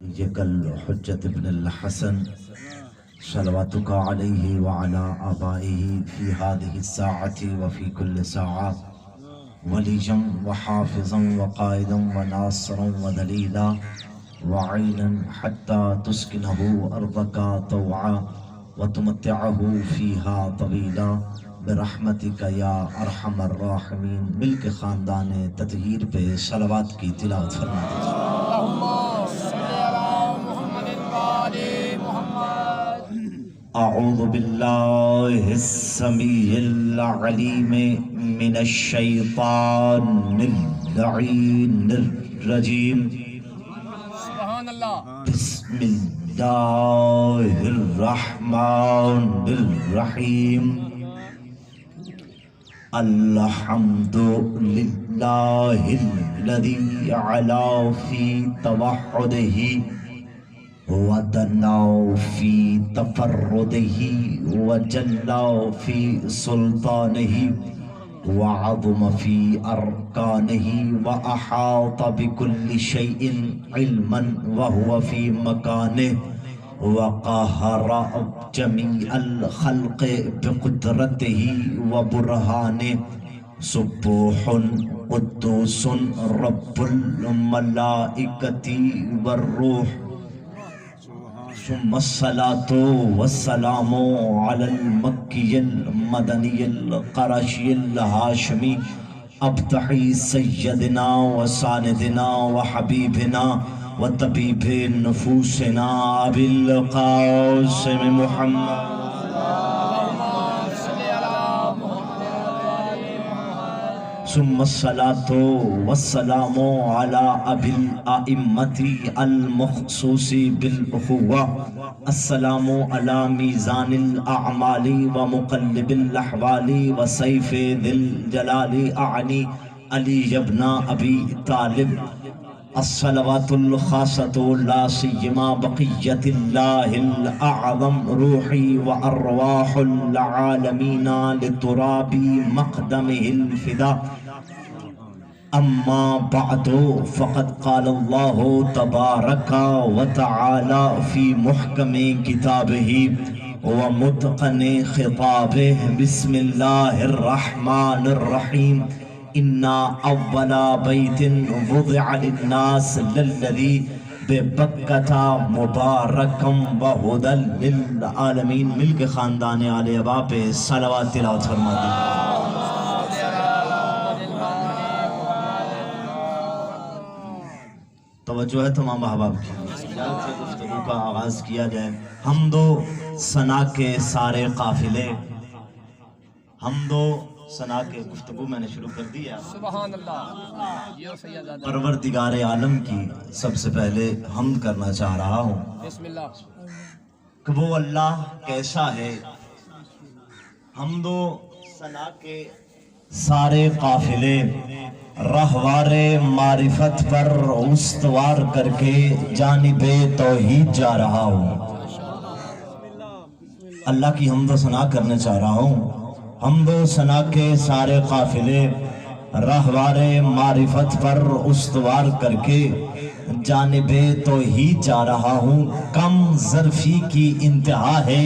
حجت ابن الحسن صلواتك عليه وعلى آبائه في هذه الساعة وفي كل ساعة وليا وحافظا وقائدا وناصرا ودليلا وعينا حتى تسكنه أرضك طوعا وتمتعه فيها طويلا برحمتك یا ارحم الراحمین۔ مل کے خاندان تطہیر پہ صلوات کی تلاوت فرما دیجیے۔ اعوذ باللہ السمیع العلیم من الشیطان اللعین الرجیم، بسم اللہ الرحمن الرحیم۔ الحمد للہ الذی علا فی توحدہ ودنا فی تفردہ وجلا فی سلطانہ وعظم فی ارکانہ واحاط بکل شیء علما وہو فی مکانہ وقہر جمیع الخلق بقدرتہ وبرہانہ۔ سبوح قدوس رب الملائکۃ والروح، ثم الصلاة والسلام علی المکی المدنی القرشی الہاشمی ابتحی سیدنا وساندنا وحبیبنا وطبیب نفوسنا ابی القاسم محمد ثم الصلاة والسلام على ابی الائمۃ المخصوص بالأخوة، السلام على میزان الاعمال ومقلب الاحوال وسیف ذی الجلال اعنی علی ابن ابی طالب، الصلوات الخاصۃ لا سیما بقیت اللہ الاعظم، روحی وارواح العالمین لتراب مقدمہ الفدا۔ اما بعد فقد قال اللہ تبارک وتعالی فی محکم کتابہ ومتقن خطابہ، بسم اللہ الرحمن الرحیم۔ انا اول بیت وضع للناس للذی ببکۃ مبارکا وہدی للعالمین۔ مل کے خاندان آل ابا پہ صلوات تلاوت فرما دی۔ توجہ ہے تمام احباب کی، گفتگو کا آغاز کیا جائے۔ حمد و ثنا کے سارے قافلے، حمد و ثنا کے گفتگو میں نے شروع کر دیا۔ سبحان اللہ۔ پروردگار عالم کی سب سے پہلے حمد کرنا چاہ رہا ہوں بسم اللہ کہ وہ اللہ کیسا ہے۔ حمد و ثنا کے سارے قافلے رہوار معرفت پر استوار کر کے جانب توحید جا رہا ہوں۔ اللہ کی حمد و ثنا کرنا چاہ رہا ہوں۔ حمد و ثنا کے سارے قافلے رہوار معرفت پر استوار کر کے جانب توحید جا رہا ہوں۔ کم ظرفی کی انتہا ہے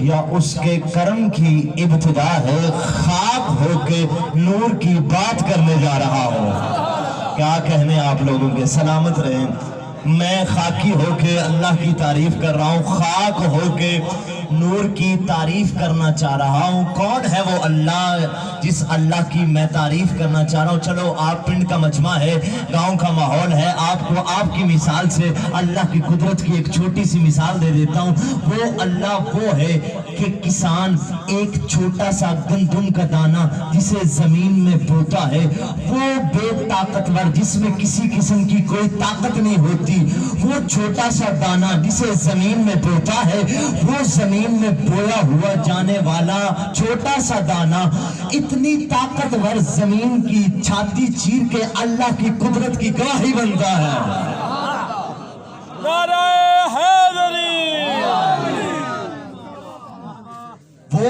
یا اس کے کرم کی ابتدا ہے، خاک ہو کے نور کی بات کرنے جا رہا ہوں۔ کیا کہنے آپ لوگوں کے، سلامت رہیں۔ میں خاکی ہو کے اللہ کی تعریف کر رہا ہوں، خاک ہو کے نور کی تعریف کرنا چاہ رہا ہوں۔ کون ہے وہ اللہ جس اللہ کی میں تعریف کرنا چاہ رہا ہوں؟ چلو آپ پنڈ کا مجمع ہے، گاؤں کا ماحول ہے، آپ کو آپ کی مثال سے اللہ کی قدرت کی ایک چھوٹی سی مثال دے دیتا ہوں۔ وہ اللہ وہ ہے کہ کسان ایک چھوٹا سا گندم کا دانہ جسے زمین میں بوتا ہے، وہ بے طاقتور جس میں کسی قسم کی کوئی طاقت نہیں ہوتی، وہ چھوٹا سا دانہ جسے زمین میں بوتا ہے، وہ زمین میں بویا ہوا جانے والا چھوٹا سا دانہ اتنی طاقتور زمین کی چھاتی چیر کے اللہ کی قدرت کی گواہی بنتا ہے۔ نعرہ حیدری۔ وہ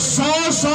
100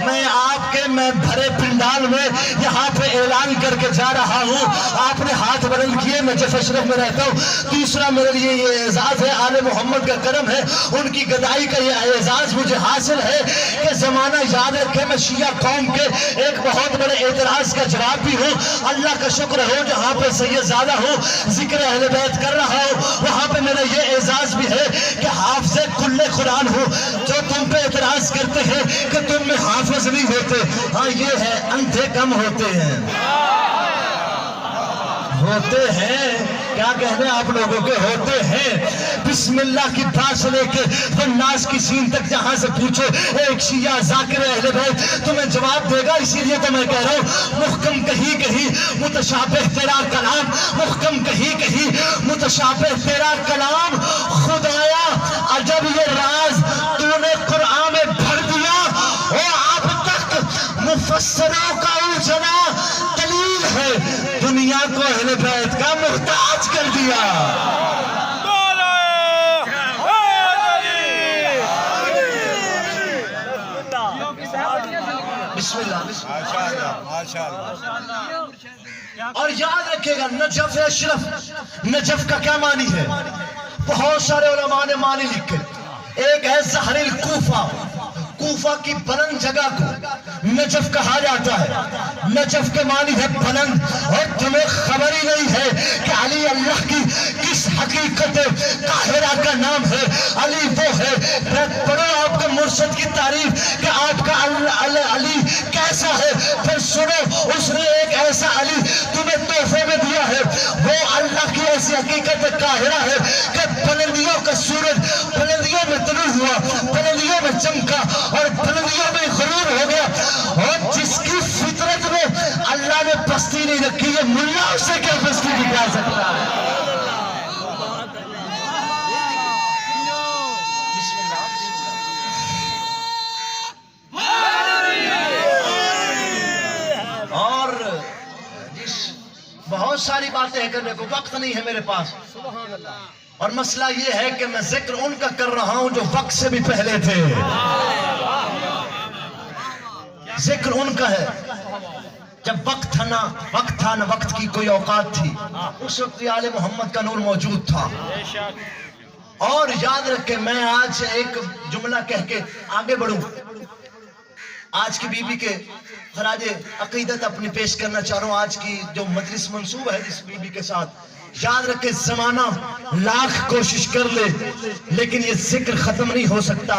میں آپ کے میں بھرے پنڈال میں یہاں پہ اعلان کر کے جا رہا ہوں. آپ نے ہاتھ بلند کیے، میں نجف اشرف میں رہتا ہوں. تیسرا میرے لیے یہ اعزاز ہے، آل محمد کا کرم ہے، ان کی گدائی کا یہ اعزاز مجھے حاصل ہے کہ زمانہ یاد رکھے میں شیعہ قوم کے ایک بہت بڑے اعتراض کا جواب بھی ہوں. اللہ کا شکر ہو جہاں پہ سید زادہ ہوں، ذکر اہل بیت کر رہا ہوں، وہاں پہ میرا یہ اعزاز بھی ہے کہ حافظ کل قرآن ہوں. جو تم پہ اعتراض کرتے ہیں کہ تم میں حافظ نہیں ہوتے، ہاں یہ ہے اندھے کم ہوتے ہیں. ہوتے ہیں کیا کہنے آپ لوگوں کے ہوتے ہیں. بسم اللہ کی با سے لے کے والناس کی سین تک جہاں سے پوچھو ایک شیعہ ذاکر اہل بیت تمہیں جواب دے گا. اسی لیے تو میں کہہ رہا ہوں محکم کہیں کہیں متشابہ تیرا کلام، محکم کہیں کہیں متشابہ تیرا کلام. خدایا عجب یہ راز تو نے قرآن میں بھر دیا، اور اب تک مفسروں کا الجھنا دلیل ہے دنیا کو اہل بیت کا محتاج کر دیا. بسم اللہ. اور یاد رکھے گا نجف اشرف، نجف کا کیا معنی ہے؟ بہت سارے علماء نے معنی لکھے. ایک ہے زہر الکوفہ، کوفہ کی بلند جگہ کو نجف کہا جاتا ہے. نجف کے معنی ہے بلند. اور تمہیں خبر ہی نہیں ہے کہ علی اللہ کی کس حقیقت قاہرہ کا نام ہے. علی وہ ہے، پڑھو آپ کے مرشد کی تعریف کہ آپ کا علی کیسا ہے، پھر سنو اس نے ایک ایسا علی تمہیں تحفے میں دیا ہے. وہ اللہ کی ایسی حقیقت قاہرہ ہے کہ بلندیوں کا سورج بلندیوں میں طلوع ہوا، بلندیوں میں چمکا اور بلندیوں میں غرور ہو گیا. اور جس کی فطرت میں اللہ نے پستی نہیں رکھی ہے، ملا اسے کیا پستی دکھا سکتا ہے. اور بہت ساری باتیں کرنے کو وقت نہیں ہے میرے پاس، اور مسئلہ یہ ہے کہ میں ذکر ان کا کر رہا ہوں جو وقت سے بھی پہلے تھے. ذکر ان کا ہے جب وقت تھا نہ وقت کی کوئی اوقات تھی، اس وقت آل محمد کا نور موجود تھا. اور یاد رکھے میں آج ایک جملہ کہہ کے آگے بڑھوں. آج کی بی بی کے خراج عقیدت اپنی پیش کرنا چاہ رہا ہوں. آج کی جو مجلس منسوب ہے جس بی بی کے ساتھ، یاد رکھے زمانہ لاکھ کوشش کر لے لیکن یہ ذکر ختم نہیں ہو سکتا.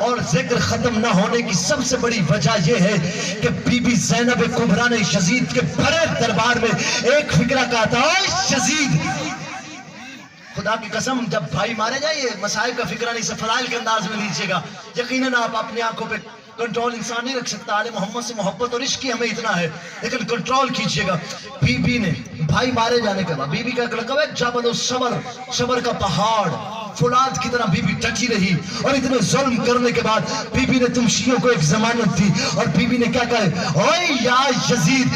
اور ذکر ختم نہ ہونے کی سب سے بڑی وجہ یہ ہے کہ بی بی زینب کبریٰ نے یزید کے بڑے دربار میں ایک فکرہ کہا تھا، اے یزید، خدا کی قسم جب بھائی مارے جائیں یہ مسائل کا فکرہ نہیں، فضائل کے انداز میں لیجئے گا. یقیناً آپ اپنی آنکھوں پہ کنٹرول انسان نہیں رکھ سکتا. آل محمد سے محبت اور عشق ہمیں اتنا ہے، لیکن کنٹرول کیجئے گا. بی بی نے بھائی مارے جانے کے بعد بی بی کا ایک لقب ہے جبل الصبر، صبر کا پہاڑ. فولاد کی طرح بی بی ڈٹی رہی، اور اتنے ظلم کرنے کے بعد بی بی نے تم شیعوں کو ایک ضمانت دی. اور بی بی نے کیا کہا، اوے یا یزید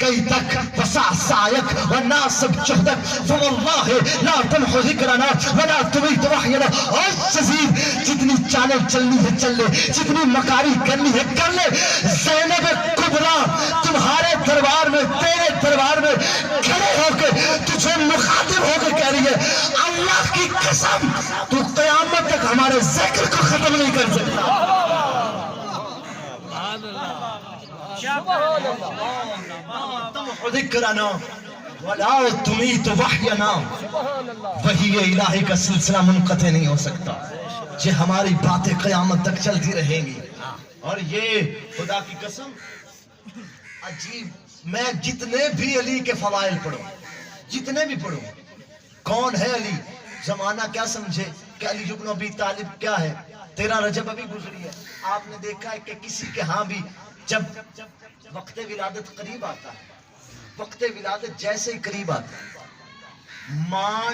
کئی تک وسع سعیک وناسب جہدک فواللہ لا تمحو ذکرنا ولا تمیت وحینا. اوے یزید جتنی چالیں چلنی ہے چل لے، جتنی مکاری کرنی ہے کر لے. زینب کبریٰ تمہارے دربار میں، تیرے دربار میں کھڑے ہو کے تجھے مخاطب ہو کے کہہ رہی ہے، اللہ کی قسم تو قیامت تک ہمارے ذکر کو ختم نہیں کر سکتا. ذکرنا ولا تمیت وحینا، وحی الہی کا سلسلہ منقطع نہیں ہو سکتا. یہ ہماری باتیں قیامت تک چلتی رہیں گی. اور یہ خدا کی قسم عجیب، میں جتنے بھی علی کے فضائل پڑھوں، جتنے بھی پڑھوں، کون ہے علی، زمانہ کیا سمجھے کہ علی بن ابی طالب کیا ہے. 13 رجب ابھی گزری ہے، آپ نے دیکھا ہے کہ کسی کے ہاں بھی جب وقت ولادت قریب آتا ہے، وقت ولادت جیسے ہی قریب آتا ہے، ماں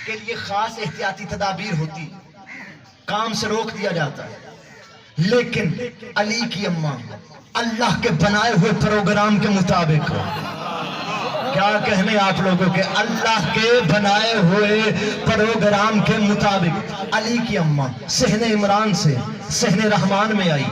کے لیے خاص احتیاطی تدابیر ہوتی، کام سے روک دیا جاتا ہے. لیکن علی کی اماں اللہ کے بنائے ہوئے پروگرام کے مطابق کیا کہنے آپ لوگوں کے اللہ کے بنائے ہوئے پروگرام کے مطابق علی کی اماں صحن عمران سے صحن رحمان میں آئی.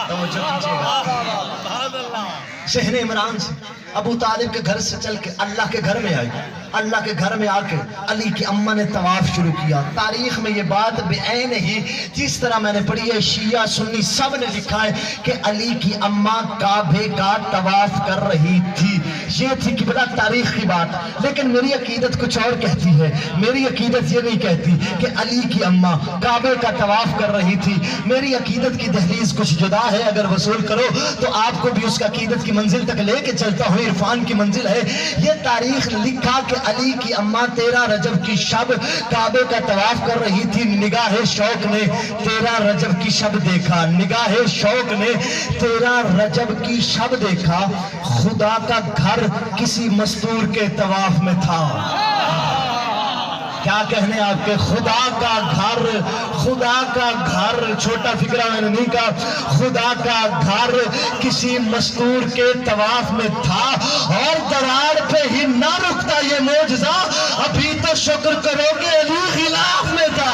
توجہ کیجئے گا. صحن عمران سے ابو طالب کے گھر سے چل کے اللہ کے گھر میں آئی. اللہ کے گھر میں آ کے علی کی اماں نے طواف شروع کیا. تاریخ میں یہ بات بعین ہی جس طرح میں نے پڑھی ہے شیعہ سنی سب نے لکھا ہے کہ علی کی اماں کعبے کا طواف کر رہی تھی. یہ تھی قبلہ تاریخ کی بات. لیکن میری عقیدت کچھ اور کہتی ہے. میری عقیدت یہ نہیں کہتی کہ علی کی اماں کعبے کا طواف کر رہی تھی. میری عقیدت کی دہلیز کچھ جدا ہے. اگر وصول کرو تو آپ کو بھی اس کا عقیدت کی منزل تک لے کے چلتا ہوں. عرفان کی منزل ہے. یہ تاریخ لکھا کہ علی کی اماں 13 رجب کی شب کعبے کا طواف کر رہی تھی. نگاہ شوق نے 13 رجب کی شب دیکھا. نگاہ شوق نے 13 رجب کی شب دیکھا. خدا کا گھر کسی مستور کے طواف میں تھا. کیا کہنے آپ کے خدا کا گھر. خدا کا گھر چھوٹا فکرہ میں نے نہیں کہا. خدا کا گھر کسی مستور کے طواف میں تھا. اور دراڑ پہ ہی نہ رکتا یہ معجزہ. ابھی تو شکر کرو کہ علی خلاف میں تھا.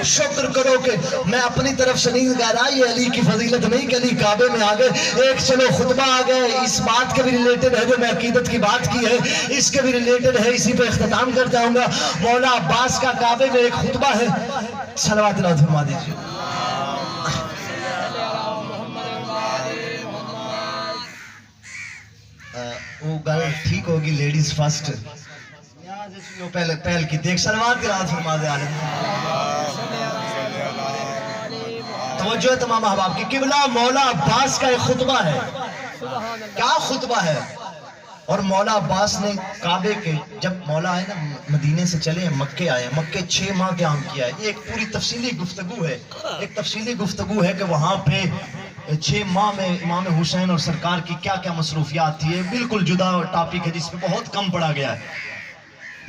شکر کرو کہ میں اپنی طرف سے نہیں کہہ رہا. یہ علی کی فضیلت نہیں کہ علی کعبے میں آ گئے. ایک چلو خطبہ آ گئے اس بات کے بھی ریلیٹڈ ہے جو میں عقیدت کی بات کی ہے. اس کے بھی ریلیٹڈ ہے. اسی پہ اختتام کر جاؤں گا. مولا عباس کا کعبے میں ایک خطبہ ہے. صلوات اللہ فرما دیجیے. وہ گل ٹھیک ہوگی لیڈیز فرسٹ. پہل کی دیکھ صلوات اللہ فرما دے. توجہ ہے تمام احباب کی. قبلہ مولا عباس کا ایک خطبہ ہے. کیا خطبہ ہے. اور مولا عباس نے کعبے کے جب مولا آئے نا مدینے سے چلے ہیں مکے آئے. مکے 6 ماہ قیام کیا ہے. یہ ایک پوری تفصیلی گفتگو ہے. ایک تفصیلی گفتگو ہے کہ وہاں پہ 6 ماہ میں امام حسین اور سرکار کی کیا کیا مصروفیات تھی. بالکل جدا ٹاپک ہے جس پہ بہت کم پڑھا گیا ہے.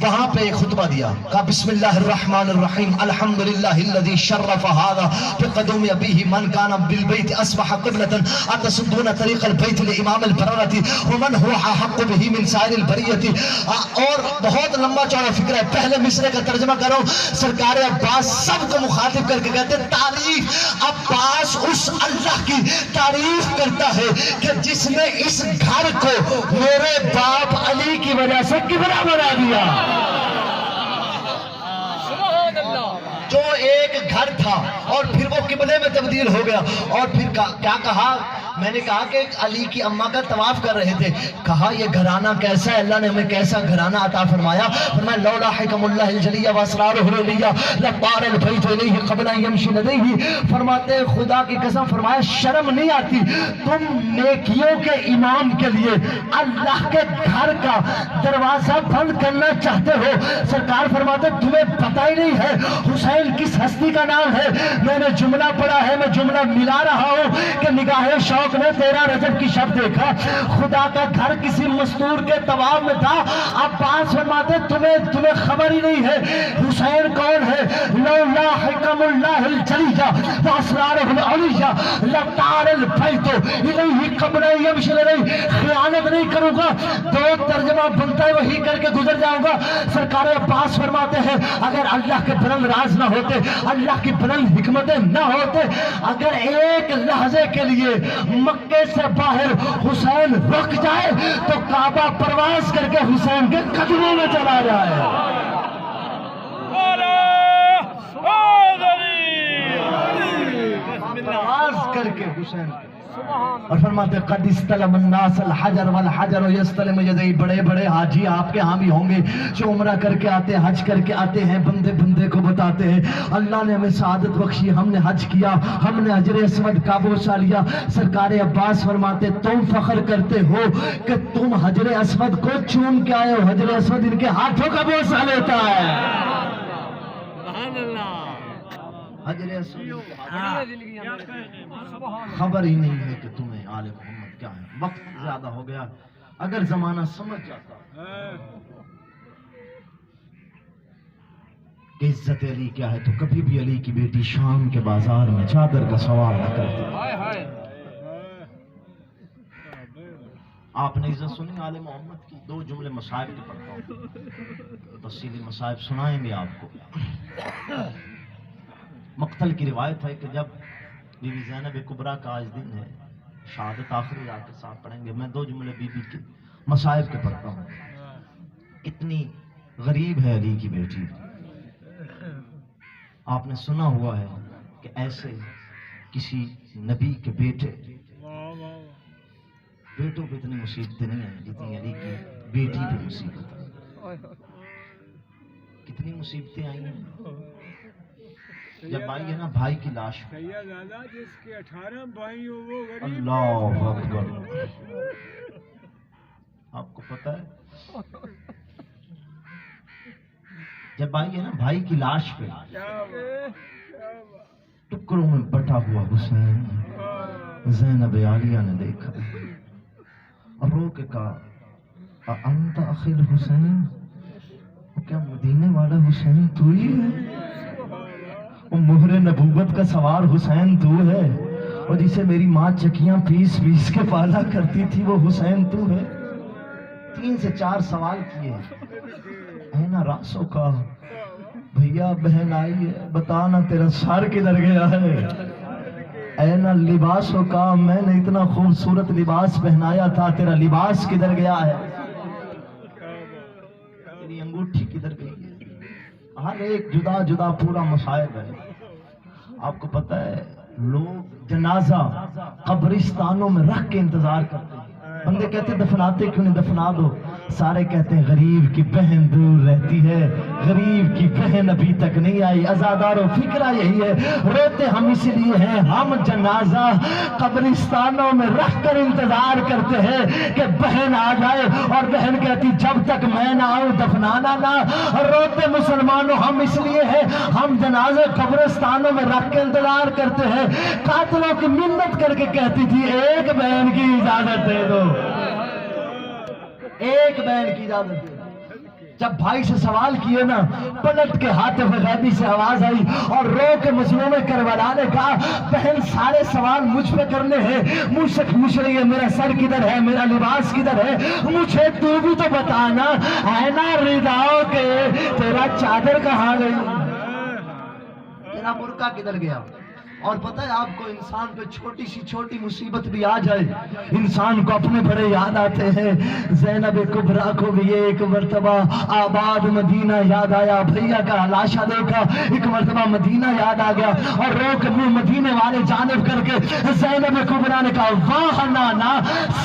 وہاں پہ ایک خطبہ دیا. کہا بسم اللہ الرحمن الرحیم الحمدللہ الذی شرف هذا بقدوم ابیہ من کان بالبیت اصبح قبلة اتصدون طریق البیت لامام البررة ومن هو حق به من سائر البریة. اور بہت لمبا چوڑا فکر ہے. پہلے مصرے کا ترجمہ کرو. سرکار عباس سب کو مخاطب کر کے کہتے تعریف عباس اس اللہ کی تعریف کرتا ہے کہ جس نے اس گھر کو میرے باپ علی کی وجہ سے قبلہ بنا دیا. جو ایک گھر تھا اور پھر وہ قبلے میں تبدیل ہو گیا. اور پھر کیا کہا. میں نے کہا کہ علی کی اماں کا طواف کر رہے تھے. کہا یہ گھرانہ کیسا ہے. اللہ نے ہمیں کیسا گھرانہ عطا فرمایا. فرمایا لولا حکم اللہ الجلیہ واسرارہ العلیہ لطار البیت الیہ قبل ان یمشی لدیہ. فرماتے خدا کی قسم فرمایا شرم نہیں آتی تم نیکیوں کے امام کے لیے اللہ کے گھر کا دروازہ بند کرنا چاہتے ہو. سرکار فرماتے تمہیں پتہ ہی نہیں ہے حسین کس ہستی کا نام ہے. میں نے جملہ پڑھا ہے. میں جملہ ملا رہا ہوں کہ نگاہ شوق نے 13 رجب کی شب دیکھا. خدا کا گھر کسی مستور کے طواف میں تھا. عباس فرماتے تمہیں خبر ہی نہیں ہے حسین کون ہے. لولا حکم اللہ الجلیہ واسرارہ العلیہ لطار البیت الیہ قبل ان یمشی لدیہ. خیانت نہیں کروں گا. 2 ترجمہ بنتا ہے وہی کر کے گزر جاؤں گا. سرکار عباس فرماتے ہیں اگر اللہ کے بلند راز نہ ہوتے اللہ کی بلند حکمتیں نہ ہوتے اگر ایک لحظے کے لیے مکے سے باہر حسین رک جائے تو کعبہ پرواز کر کے حسین کے قدموں میں چلا جائے. پرواز کر کے حسین. اور فرماتے قد استلم الناس الحجر والحجر یستلم یدیہ. بڑے بڑے حاجی آپ کے ہاں بھی ہوں گے جو عمرہ کر کے آتے حج کر کے آتے ہیں. بندے بندے کو بتاتے ہیں اللہ نے ہمیں سعادت بخشی. ہم نے حج کیا. ہم نے حجر اسود کا بوسہ لیا. سرکار عباس فرماتے تم فخر کرتے ہو کہ تم حجر اسود کو چوم کے آئے ہو. حجر اسود ان کے ہاتھوں کا بوسہ لیتا ہے. حجر اسود خبر ہی نہیں ہے کہ تمہیں آل محمد کیا ہے. وقت زیادہ ہو گیا. اگر زمانہ سمجھ جاتا کہ عزت علی کیا ہے، تو کبھی بھی علی کی بیٹی شام کے بازار میں چادر کا سوال نہ کرتی۔ آپ نے عزت سنی آل محمد کی؟ دو جملے مصائب کے پڑھتا ہوں، تفصیلی مصائب سنائیں گے آپ کو۔ مقتل کی روایت ہے کہ جب بی بی زینب کبریٰ کا آج دن ہے، شہادت آخری رات کے ساتھ پڑھیں گے، میں دو جملے بی بی کے مصائب کے پڑھتا ہوں۔ اتنی غریب ہے علی کی بیٹی۔ آپ نے سنا ہوا ہے کہ ایسے کسی نبی کے بیٹوں پہ اتنی مصیبتیں نہیں ہیں جتنی علی کی بیٹی پہ مصیبت ہے۔ کتنی مصیبتیں آئی ہیں۔ جب آئی ہے نا بھائی کی لاش، جس کے 18 بھائی ہو وہ غریب۔ اللہ اکبر۔ آپ کو پتا ہے جب آئی ہے نا بھائی کی لاش پہ، ٹکڑوں میں بٹا ہوا حسین زینب عالیہ نے دیکھا اور رو کے کہا انت اخی الحسین، کیا مدینے والا حسین تو ہی ہے؟ وہ مہر نبوت کا سوار حسین تو ہے، اور جسے میری ماں چکیاں پیس پیس کے پالا کرتی تھی وہ حسین تو ہے؟ 3 سے 4 سوال کیے۔ اینا راسو کا، بھیا بہن آئی ہے بتانا تیرا سر کدھر گیا ہے؟ اینا لباسوں کا، میں نے اتنا خوبصورت لباس پہنایا تھا، تیرا لباس کدھر گیا ہے؟ تیری انگوٹھی کدھر گئی ہے؟ ہر ایک جدا جدا پورا مصائب ہے۔ آپ کو پتہ ہے لوگ جنازہ قبرستانوں میں رکھ کے انتظار کرتے ہیں۔ بندے کہتے ہیں دفناتے کیوں نہیں، دفنا دو۔ سارے کہتے ہیں غریب کی بہن دور رہتی ہے، غریب کی بہن ابھی تک نہیں آئی۔ عزادارو فکرہ یہی ہے، روتے ہم اس لیے ہیں، ہم جنازہ قبرستانوں میں رکھ کر انتظار کرتے ہیں کہ بہن آ جائے، اور بہن کہتی جب تک میں نہ آؤں دفنانا نہ۔ روتے مسلمانوں ہم اس لیے ہیں، ہم جنازے قبرستانوں میں رکھ کے انتظار کرتے ہیں۔ قاتلوں کی منت کر کے کہتی تھی ایک بہن کی اجازت دے دو، ایک بہن کی اجازت دے دو۔ جب بھائی سے سوال کیے نا، پلٹ کے ہاتف غیبی سے آواز آئی اور رو کے مظلوم کربلا نے کہا بہن سارے سوال مجھ پہ کرنے ہیں، مجھ سے پوچھ رہی ہے میرا سر کدھر ہے، میرا لباس کدھر ہے، مجھے تو بھی تو بتانا۔ اینا رداؤ کے تیرا چادر کہاں گئی، تیرا برقع کدھر گیا؟ اور پتہ ہے آپ کو انسان پہ چھوٹی سی چھوٹی مصیبت بھی آ جائے انسان کو اپنے بڑے یاد آتے ہیں۔ زینب کبریٰ کو بھی ایک مرتبہ آباد مدینہ یاد آیا، بھیا کا لاشا دیکھا، ایک مرتبہ مدینہ یاد آ گیا، اور رو کے منہ مدینے والے جانب کر کے زینب کبریٰ نے کہا واہ نانا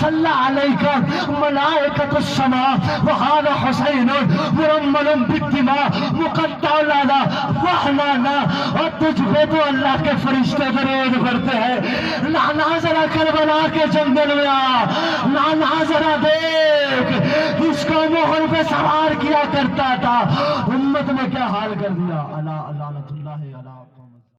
صلی علیکہ ملائکۃ السماء وہذا حسین مرمل بالدماء مقطع لالا، واہ نانا، اور تجھ پہ تو اللہ کے فرشتے درود پڑھتے ہیں۔ نانا ذرا کربلا کے جنگل میں آ، نانا ذرا دیکھ جس کو مہر پہ سوار کیا کرتا تھا امت میں کیا حال کر دیا۔ اللہ اللہ